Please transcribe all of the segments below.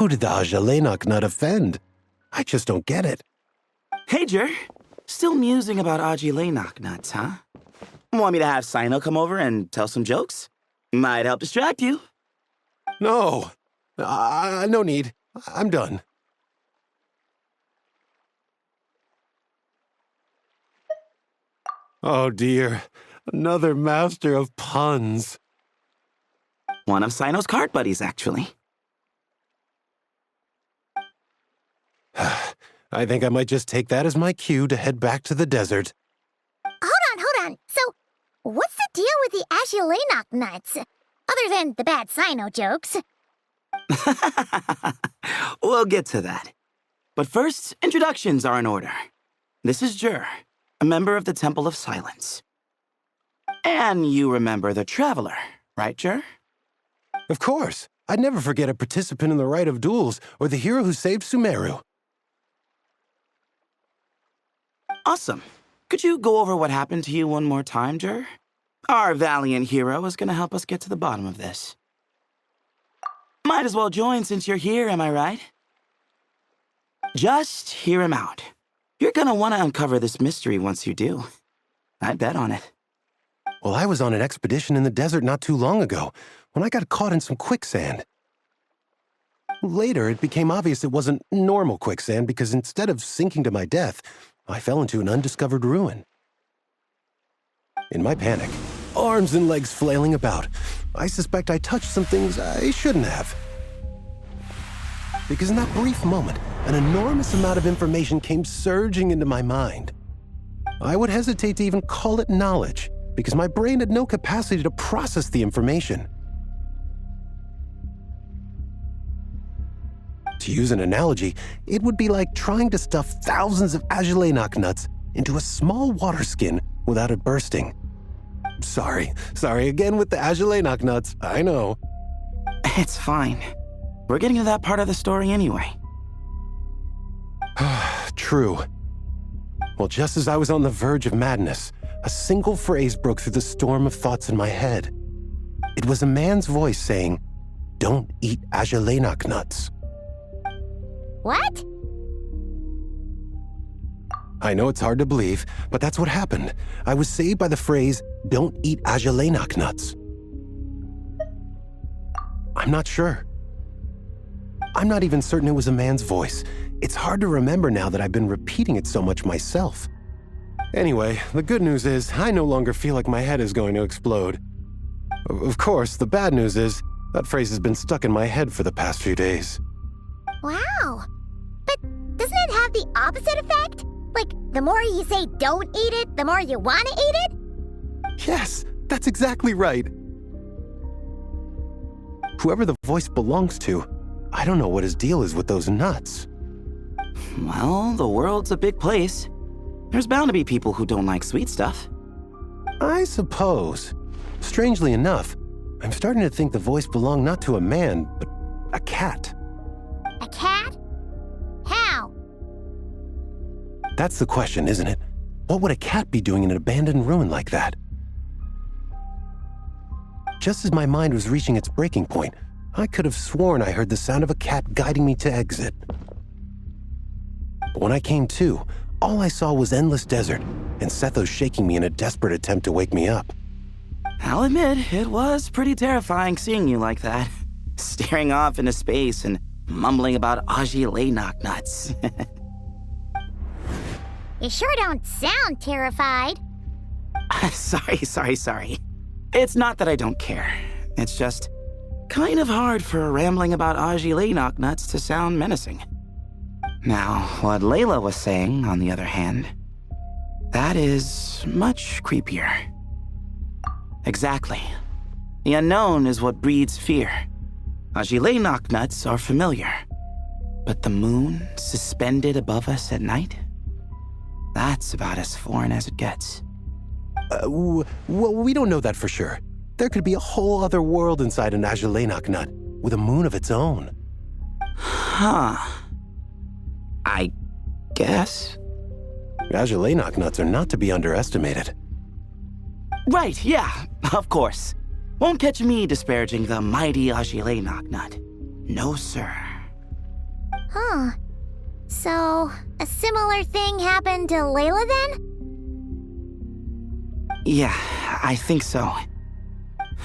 Who did the Ajalenok nut offend? I just don't get it. Hey, Jer. Still musing about Ajalenok nuts, huh? Want me to have Cyno come over and tell some jokes? Might help distract you. No. No need. I'm done. Oh dear. Another master of puns. One of Cyno's card buddies, actually. I think I might just take that as my cue to head back to the desert. Hold on. So, what's the deal with the Ajalenok nuts? Other than the bad Cyno jokes. We'll get to that. But first, introductions are in order. This is Jer, a member of the Temple of Silence. And you remember the Traveler, right, Jer? Of course. I'd never forget a participant in the Rite of Duels or the hero who saved Sumeru. Awesome. Could you go over what happened to you one more time, Jer? Our valiant hero is going to help us get to the bottom of this. Might as well join since you're here, am I right? Just hear him out. You're going to want to uncover this mystery once you do. I bet on it. Well, I was on an expedition in the desert not too long ago when I got caught in some quicksand. Later, it became obvious it wasn't normal quicksand because instead of sinking to my death, I fell into an undiscovered ruin. In my panic, arms and legs flailing about, I suspect I touched some things I shouldn't have. Because in that brief moment, an enormous amount of information came surging into my mind. I would hesitate to even call it knowledge, because my brain had no capacity to process the information. To use an analogy, it would be like trying to stuff thousands of Ajalenok nuts into a small water skin without it bursting. Sorry again with the Ajalenok nuts, I know. It's fine. We're getting to that part of the story anyway. True. Well, just as I was on the verge of madness, a single phrase broke through the storm of thoughts in my head. It was a man's voice saying, "Don't eat Ajalenok nuts." What? I know it's hard to believe, but that's what happened. I was saved by the phrase, "Don't eat Ajalenok nuts." I'm not sure. I'm not even certain it was a man's voice. It's hard to remember now that I've been repeating it so much myself. Anyway, the good news is I no longer feel like my head is going to explode. Of course, the bad news is that phrase has been stuck in my head for the past few days. Wow. But doesn't it have the opposite effect? Like, the more you say don't eat it, the more you want to eat it? Yes, that's exactly right. Whoever the voice belongs to, I don't know what his deal is with those nuts. Well, the world's a big place. There's bound to be people who don't like sweet stuff. I suppose. Strangely enough, I'm starting to think the voice belonged not to a man, but a cat. A cat? How? That's the question, isn't it? What would a cat be doing in an abandoned ruin like that? Just as my mind was reaching its breaking point, I could have sworn I heard the sound of a cat guiding me to exit. But when I came to, all I saw was endless desert, and Sethos shaking me in a desperate attempt to wake me up. I'll admit, it was pretty terrifying seeing you like that. Staring off into space and mumbling about Ajalenok nuts. You sure don't sound terrified. Sorry. It's not that I don't care. It's just kind of hard for rambling about Ajalenok nuts to sound menacing. Now, what Layla was saying, on the other hand, that is much creepier. Exactly. The unknown is what breeds fear. Ajalenok nuts are familiar. But the moon suspended above us at night? That's about as foreign as it gets. Well, we don't know that for sure. There could be a whole other world inside an Ajalenok nut, with a moon of its own. Huh. I guess. Ajalenok nuts are not to be underestimated. Right, yeah, of course. Won't catch me disparaging the mighty Ajalenok nut. No, sir. Huh. So, a similar thing happened to Layla then? Yeah, I think so.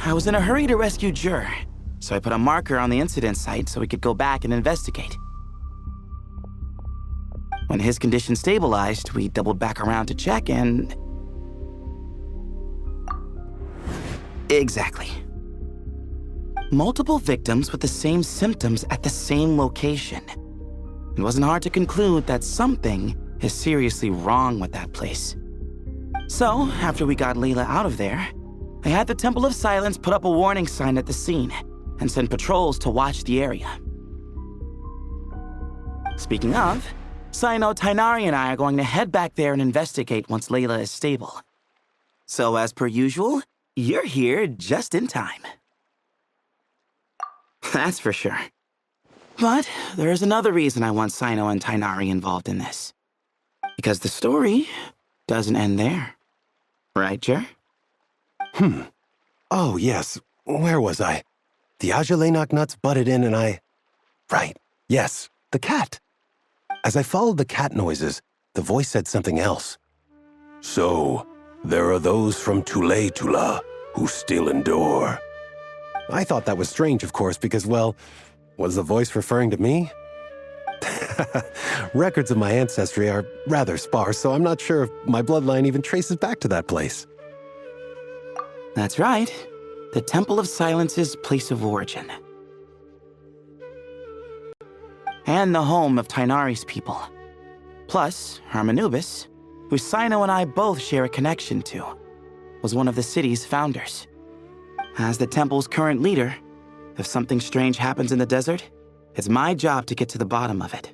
I was in a hurry to rescue Jur, so I put a marker on the incident site so we could go back and investigate. When his condition stabilized, we doubled back around to check and... Exactly. Multiple victims with the same symptoms at the same location. It wasn't hard to conclude that something is seriously wrong with that place. So, after we got Layla out of there, I had the Temple of Silence put up a warning sign at the scene and send patrols to watch the area. Speaking of, Cyno, Tighnari, and I are going to head back there and investigate once Layla is stable. So, as per usual, you're here just in time. That's for sure. But there's another reason I want Cyno and Tighnari involved in this. Because the story doesn't end there. Right, Jer? Oh, yes. Where was I? The Ajalay nuts butted in and I... Right. Yes. The cat. As I followed the cat noises, the voice said something else. So, there are those from Tula who still endure. I thought that was strange, of course, because, well, was the voice referring to me? Records of my ancestry are rather sparse, so I'm not sure if my bloodline even traces back to that place. That's right. The Temple of Silence's place of origin. And the home of Tighnari's people. Plus, Hermanubis, who Cyno and I both share a connection to, was one of the city's founders. As the temple's current leader, if something strange happens in the desert, it's my job to get to the bottom of it.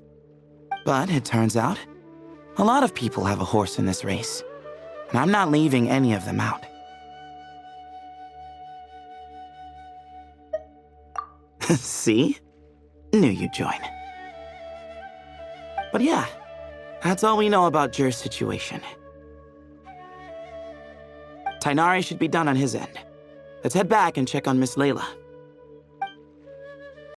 But it turns out, a lot of people have a horse in this race, and I'm not leaving any of them out. See? Knew you'd join. But yeah, that's all we know about Jur's situation. Tighnari should be done on his end. Let's head back and check on Miss Layla.